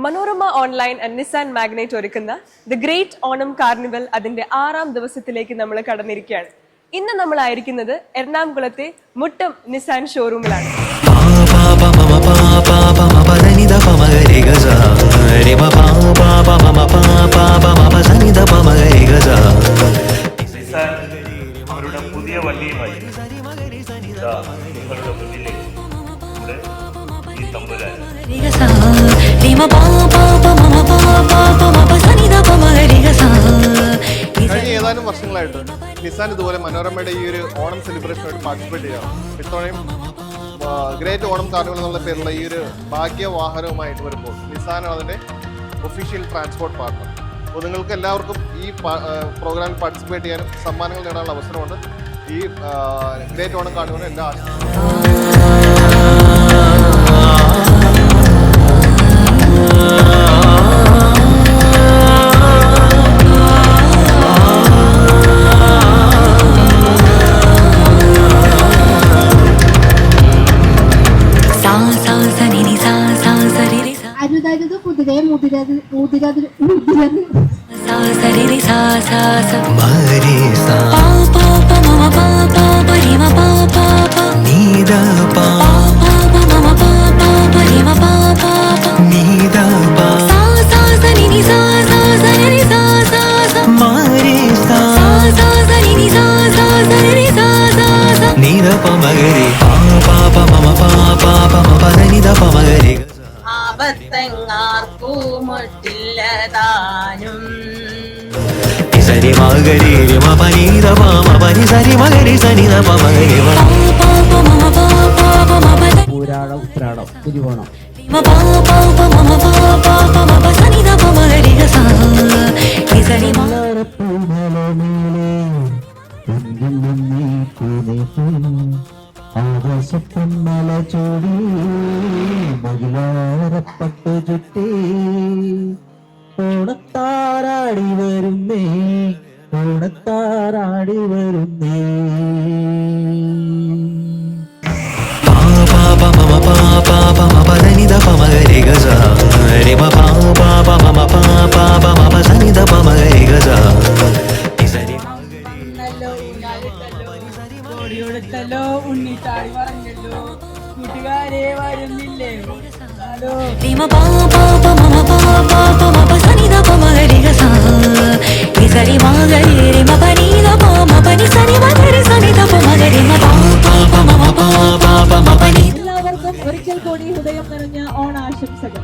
Manorama online and Nissan Magnite ഒരുക്കുന്ന the great Onam carnival അതിന്റെ 6ാം ദിവസത്തിലേക്ക് നമ്മൾ കടന്നിരിക്കുകയാണ്. ഇന്ന് നമ്മളായിരിക്കുന്നത് എറണാകുളത്തെ മുട്ടം നിസാൻ ഷോറൂമിലാണ്. അവരുടെ പുതിയ വണ്ടിയുമായി നിങ്ങളുടെ മുന്നിലേക്ക് ഈ തമ്പുരാൻ കഴിഞ്ഞ ഏതാനും വർഷങ്ങളായിട്ട് നിസാൻ ഇതുപോലെ മനോരമയുടെ ഈ ഒരു ഓണം സെലിബ്രേഷനായിട്ട് പാർട്ടിസിപ്പേറ്റ് ചെയ്യാം. ഇത്തവണയും ഗ്രേറ്റ് ഓണം കാർണിവൽ എന്നുള്ള പേരുള്ള ഈ ഒരു ഭാഗ്യവാഹനവുമായിട്ട് വരുമ്പോൾ നിസാനാണ് അതിൻ്റെ ഒഫീഷ്യൽ ട്രാൻസ്പോർട്ട് പാർട്ണർ. അപ്പോൾ നിങ്ങൾക്ക് എല്ലാവർക്കും ഈ പ്രോഗ്രാമിൽ പാർട്ടിസിപ്പേറ്റ് ചെയ്യാനും സമ്മാനങ്ങൾ നേടാനുള്ള അവസരമുണ്ട്. ഈ ഗ്രേറ്റ് ഓണം കാർണിവലിന് എല്ലാ അരുതരുത് കുതിരെ മുതിരത് മുതിരത് ആപത്തെങ്ങാർക്കൂമട്ടില്ലതാനും സരി മകരി രമ പനീത പാമ പനി സരി മകരി സനിത പമകരി പൂരാടം ഉത്രാടം തിരുവോണം ആകാശപ്പൊന്മല ചൂടി മകിലാരപ്പട്ട് ചുറ്റി ഓണത്താരാടി വരുന്നേ ഓണത്താരാടി വരുന്നേ പനിത പമകരി ഗസ രമ പാപ മമ പാപ മമ സനിത പമകരി ഗസ ോടിയെടുത്തല്ലോ ഉണ്ണിത്താടി പറഞ്ഞല്ലോ കൂട്ടുകാരെ വരുന്നില്ലേ എല്ലാവർക്കും ഒരിക്കൽ കൂടി ഹൃദയം നിറഞ്ഞ ഓണാശംസകൾ.